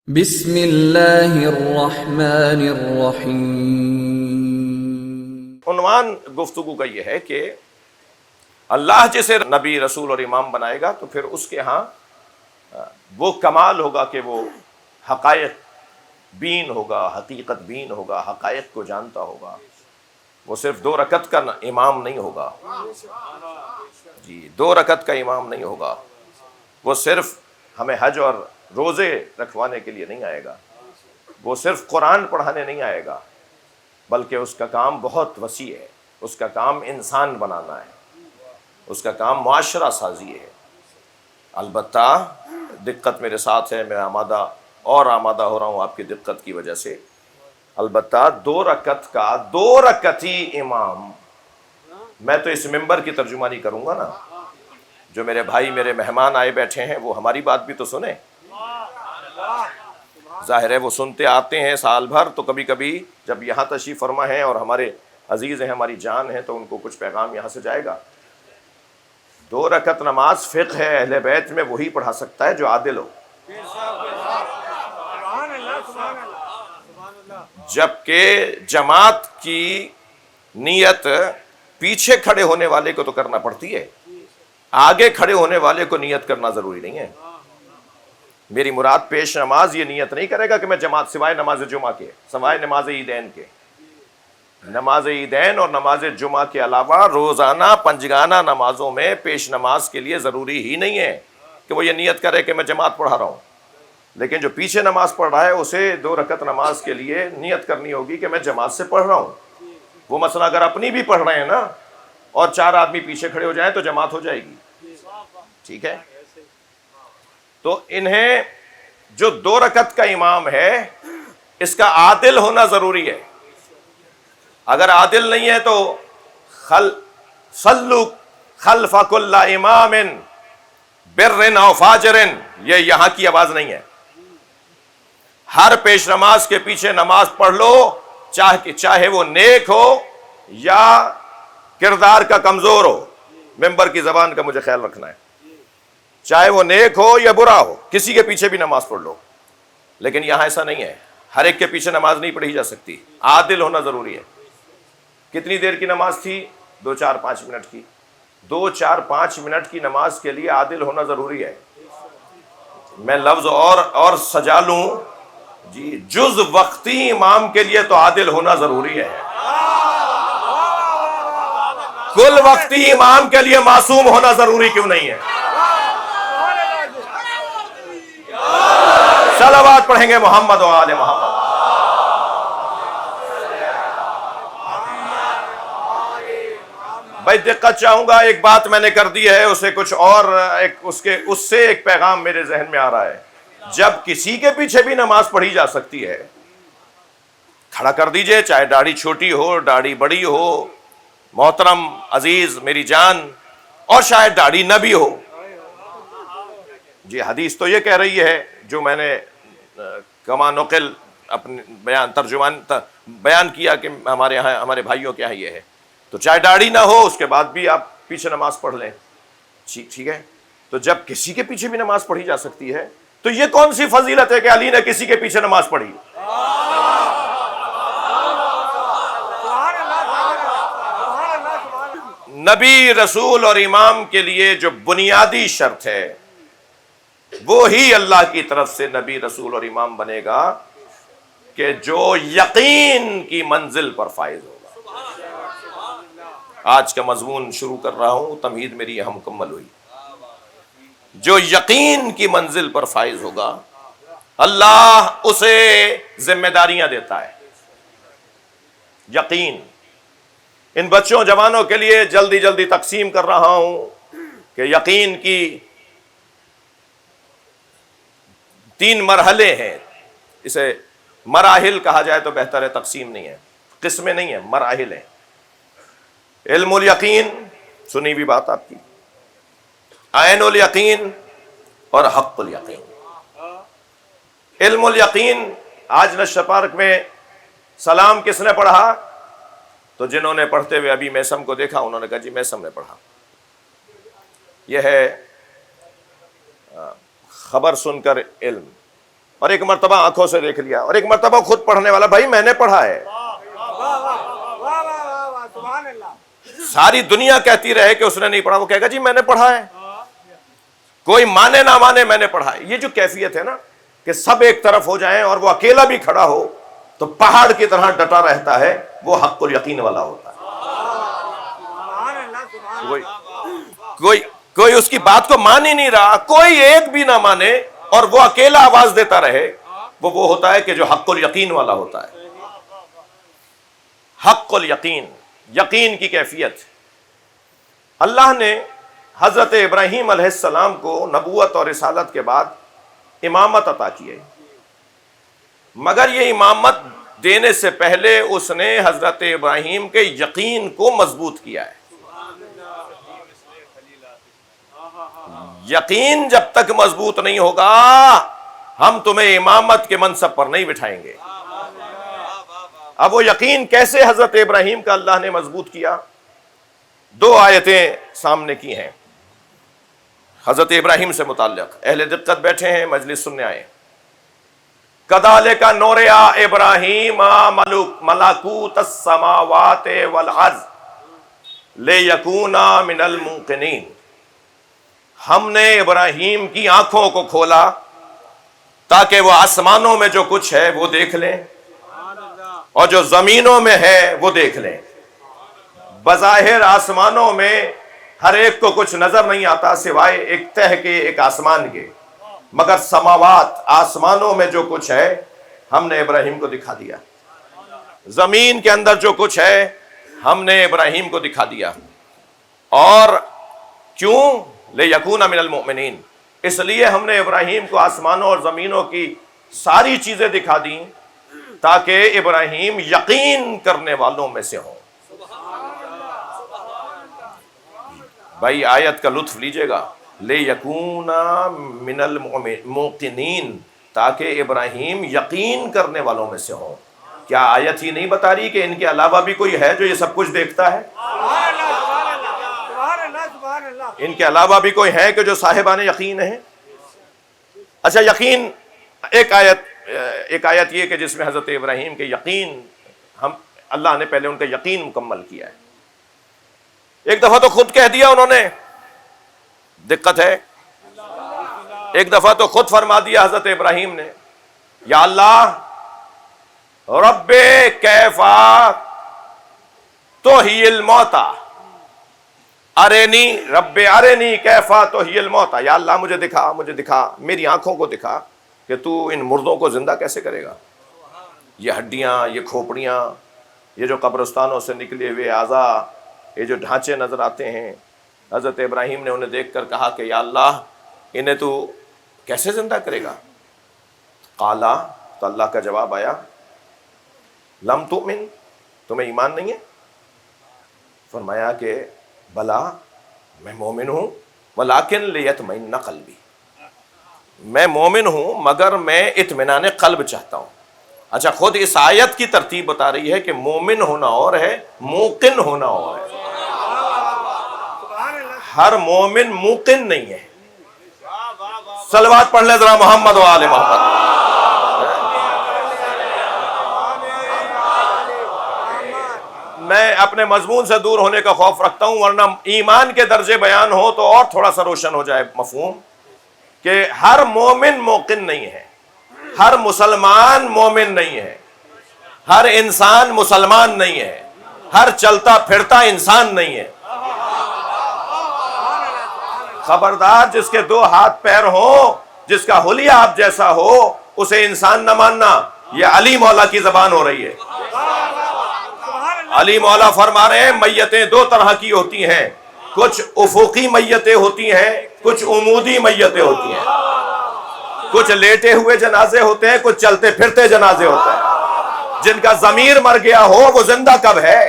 بسم اللہ الرحمن الرحیم۔ عنوان گفتگو کا یہ ہے کہ اللہ جسے نبی رسول اور امام بنائے گا تو پھر اس کے ہاں وہ کمال ہوگا کہ وہ حقائق بین ہوگا، حقیقت بین ہوگا، حقائق کو جانتا ہوگا۔ وہ صرف 2 رکعت کا امام نہیں ہوگا، جی 2 رکعت کا امام نہیں ہوگا۔ وہ صرف ہمیں حج اور روزے رکھوانے کے لیے نہیں آئے گا، وہ صرف قرآن پڑھانے نہیں آئے گا، بلکہ اس کا کام بہت وسیع ہے۔ اس کا کام انسان بنانا ہے، اس کا کام معاشرہ سازی ہے۔ البتہ دقت میرے ساتھ ہے، میں آمادہ ہو رہا ہوں آپ کی دقت کی وجہ سے۔ البتہ 2 رکعتی امام، میں تو اس ممبر کی ترجمانی کروں گا نا۔ جو میرے بھائی میرے مہمان آئے بیٹھے ہیں وہ ہماری بات بھی تو سنیں۔ ظاہر ہے وہ سنتے آتے ہیں سال بھر، تو کبھی کبھی جب یہاں تشریف فرما ہیں اور ہمارے عزیز ہیں، ہماری جان ہیں، تو ان کو کچھ پیغام یہاں سے جائے گا۔ 2 رکعت نماز فقہ ہے، اہل بیت میں وہی پڑھا سکتا ہے جو عادل ہو، جبکہ جماعت کی نیت پیچھے کھڑے ہونے والے کو تو کرنا پڑتی ہے، آگے کھڑے ہونے والے کو نیت کرنا ضروری نہیں ہے۔ میری مراد پیش نماز یہ نیت نہیں کرے گا کہ میں جماعت، سوائے نماز جمعہ کے، سوائے نماز عیدین کے، نماز عیدین اور نماز جمعہ کے علاوہ روزانہ پنجگانہ نمازوں میں پیش نماز کے لیے ضروری ہی نہیں ہے کہ وہ یہ نیت کرے کہ میں جماعت پڑھا رہا ہوں۔ لیکن جو پیچھے نماز پڑھ رہا ہے اسے 2 رکعت نماز کے لیے نیت کرنی ہوگی کہ میں جماعت سے پڑھ رہا ہوں۔ وہ مسئلہ اگر اپنی بھی پڑھ رہے ہیں نا اور 4 آدمی پیچھے کھڑے ہو جائیں تو جماعت ہو جائے گی، ٹھیک ہے؟ تو انہیں جو 2 رکعت کا امام ہے اس کا عادل ہونا ضروری ہے۔ اگر عادل نہیں ہے تو صلوا خلف کل امام بر او فاجر، یہ یہاں کی آواز نہیں ہے۔ ہر پیش نماز کے پیچھے نماز پڑھ لو، چاہے وہ نیک ہو یا کردار کا کمزور ہو۔ ممبر کی زبان کا مجھے خیال رکھنا ہے، چاہے وہ نیک ہو یا برا ہو، کسی کے پیچھے بھی نماز پڑھ لو۔ لیکن یہاں ایسا نہیں ہے، ہر ایک کے پیچھے نماز نہیں پڑھی جا سکتی، عادل ہونا ضروری ہے۔ کتنی دیر کی نماز تھی؟ 2-4-5 منٹ کی۔ 2-4-5 منٹ کی نماز کے لیے عادل ہونا ضروری ہے۔ میں لفظ اور سجا لوں، جی جز وقتی امام کے لیے تو عادل ہونا ضروری ہے، کل وقتی امام کے لیے معصوم ہونا ضروری کیوں نہیں ہے؟ صلوات پڑھیں گے محمد و آل محمد۔ بھائی دقت چاہوں گا، ایک بات میں نے کر دی ہے، اسے کچھ اور اس سے ایک پیغام میرے ذہن میں آ رہا ہے۔ جب کسی کے پیچھے بھی نماز پڑھی جا سکتی ہے، کھڑا کر دیجئے، چاہے داڑھی چھوٹی ہو داڑھی بڑی ہو، محترم عزیز میری جان، اور شاید داڑھی نہ بھی ہو۔ جی حدیث تو یہ کہہ رہی ہے، جو میں نے کما نقل اپنے بیان کیا کہ ہمارے یہاں ہمارے بھائیوں کے یہاں یہ ہے، تو چاہے داڑھی نہ ہو اس کے بعد بھی آپ پیچھے نماز پڑھ لیں، ٹھیک ہے؟ تو جب کسی کے پیچھے بھی نماز پڑھی جا سکتی ہے تو یہ کون سی فضیلت ہے کہ علی نے کسی کے پیچھے نماز پڑھی؟ نبی رسول اور امام کے لیے جو بنیادی شرط ہے وہی اللہ کی طرف سے نبی رسول اور امام بنے گا کہ جو یقین کی منزل پر فائز ہوگا۔ آج کا مضمون شروع کر رہا ہوں، تمہید میری یہاں مکمل ہوئی۔ جو یقین کی منزل پر فائز ہوگا اللہ اسے ذمہ داریاں دیتا ہے۔ یقین ان بچوں جوانوں کے لیے جلدی تقسیم کر رہا ہوں کہ یقین کی 3 مرحلے ہیں۔ اسے مراحل کہا جائے تو بہتر ہے، تقسیم نہیں ہے، قسمیں نہیں ہیں، مراحل ہیں۔ علم الیقین، سنی بھی بات آپ کی، عین الیقین اور حق الیقین۔ علم الیقین، آج نشہ پارک میں سلام کس نے پڑھا؟ تو جنہوں نے پڑھتے ہوئے ابھی میسم کو دیکھا انہوں نے کہا جی میسم نے پڑھا۔ یہ ہے خبر سن کر علم، اور ایک مرتبہ آنکھوں سے دیکھ لیا، اور ایک مرتبہ خود پڑھنے والا، بھائی میں نے پڑھا ہے۔ ساری دنیا کہتی رہے کہ اس نے نہیں پڑھا، وہ کہے گا جی میں نے پڑھا ہے، کوئی مانے نہ مانے میں نے پڑھا ہے۔ یہ جو کیفیت ہے نا کہ سب ایک طرف ہو جائیں اور وہ اکیلا بھی کھڑا ہو تو پہاڑ کی طرح ڈٹا رہتا ہے، وہ حق الیقین والا ہوتا ہے۔ کوئی اس کی بات کو مان ہی نہیں رہا، کوئی ایک بھی نہ مانے اور وہ اکیلا آواز دیتا رہے، وہ ہوتا ہے کہ جو حق الیقین والا ہوتا ہے۔ حق الیقین، یقین کی کیفیت۔ اللہ نے حضرت ابراہیم علیہ السلام کو نبوت اور رسالت کے بعد امامت عطا کی ہے، مگر یہ امامت دینے سے پہلے اس نے حضرت ابراہیم کے یقین کو مضبوط کیا ہے۔ یقین جب تک مضبوط نہیں ہوگا ہم تمہیں امامت کے منصب پر نہیں بٹھائیں گے۔ اب وہ یقین کیسے حضرت ابراہیم کا اللہ نے مضبوط کیا؟ دو آیتیں سامنے کی ہیں حضرت ابراہیم سے متعلق، اہل دقت بیٹھے ہیں، مجلس سننے آئے۔ کذالک نوری ابراہیم ملکوت السماوات والارض لیکون من الموقنین۔ ہم نے ابراہیم کی آنکھوں کو کھولا تاکہ وہ آسمانوں میں جو کچھ ہے وہ دیکھ لیں اور جو زمینوں میں ہے وہ دیکھ لیں۔ بظاہر آسمانوں میں ہر ایک کو کچھ نظر نہیں آتا سوائے ایک تہ کے، ایک آسمان کے، مگر سماوات، آسمانوں میں جو کچھ ہے ہم نے ابراہیم کو دکھا دیا، زمین کے اندر جو کچھ ہے ہم نے ابراہیم کو دکھا دیا۔ اور کیوں؟ لیکون من المؤمنین، اس لیے ہم نے ابراہیم کو آسمانوں اور زمینوں کی ساری چیزیں دکھا دیں تاکہ ابراہیم یقین کرنے والوں میں سے ہوں۔ بھائی آیت کا لطف لیجئے گا، لیکون من الموقنین، تاکہ ابراہیم یقین کرنے والوں میں سے ہوں۔ کیا آیت ہی نہیں بتا رہی کہ ان کے علاوہ بھی کوئی ہے جو یہ سب کچھ دیکھتا ہے؟ ان کے علاوہ بھی کوئی ہے کہ جو صاحبان یقین ہیں؟ اچھا، یقین ایک آیت یہ کہ جس میں حضرت ابراہیم کے یقین، اللہ نے پہلے ان کا یقین مکمل کیا ہے۔ ایک دفعہ تو خود کہہ دیا انہوں نے، دقت ہے، ایک دفعہ تو خود فرما دیا حضرت ابراہیم نے، یا اللہ رب کیفا تحیی الموتى ارینی رب ارینی کیفا تحیی الموتى، یا اللہ مجھے دکھا، میری آنکھوں کو دکھا کہ تو ان مردوں کو زندہ کیسے کرے گا۔ یہ ہڈیاں، یہ کھوپڑیاں، یہ جو قبرستانوں سے نکلے ہوئے اعضاء، یہ جو ڈھانچے نظر آتے ہیں، حضرت ابراہیم نے انہیں دیکھ کر کہا کہ یا اللہ انہیں تو کیسے زندہ کرے گا؟ قالا، تو اللہ کا جواب آیا، لم تؤمن، تمہیں ایمان نہیں ہے؟ فرمایا کہ بلا، میں مومن ہوں، ولیکن لیطمئن قلبی، میں مومن ہوں مگر میں اطمینان قلب چاہتا ہوں۔ اچھا، خود اس آیت کی ترتیب بتا رہی ہے کہ مومن ہونا اور ہے، موقن ہونا اور ہے۔ ہر مومن موقن نہیں ہے۔ صلوات پڑھ لیں ذرا محمد و آل محمد۔ میں اپنے مضمون سے دور ہونے کا خوف رکھتا ہوں، ورنہ ایمان کے درجے بیان ہو تو اور تھوڑا سا روشن ہو جائے مفہوم، کہ ہر مومن موقن نہیں ہے، ہر مسلمان مومن نہیں ہے، ہر انسان مسلمان نہیں ہے، ہر چلتا پھرتا انسان نہیں ہے۔ خبردار، جس کے دو ہاتھ پیر ہوں، جس کا حلیہ آپ جیسا ہو، اسے انسان نہ ماننا، یہ علی مولا کی زبان ہو رہی ہے۔ علی مولا فرما رہے ہیں میتیں دو طرح کی ہوتی ہیں، کچھ افقی میتیں ہوتی ہیں، کچھ عمودی میتیں ہوتی ہیں، کچھ لیٹے ہوئے جنازے ہوتے ہیں، کچھ چلتے پھرتے جنازے ہوتے ہیں۔ جن کا ضمیر مر گیا ہو وہ زندہ کب ہے؟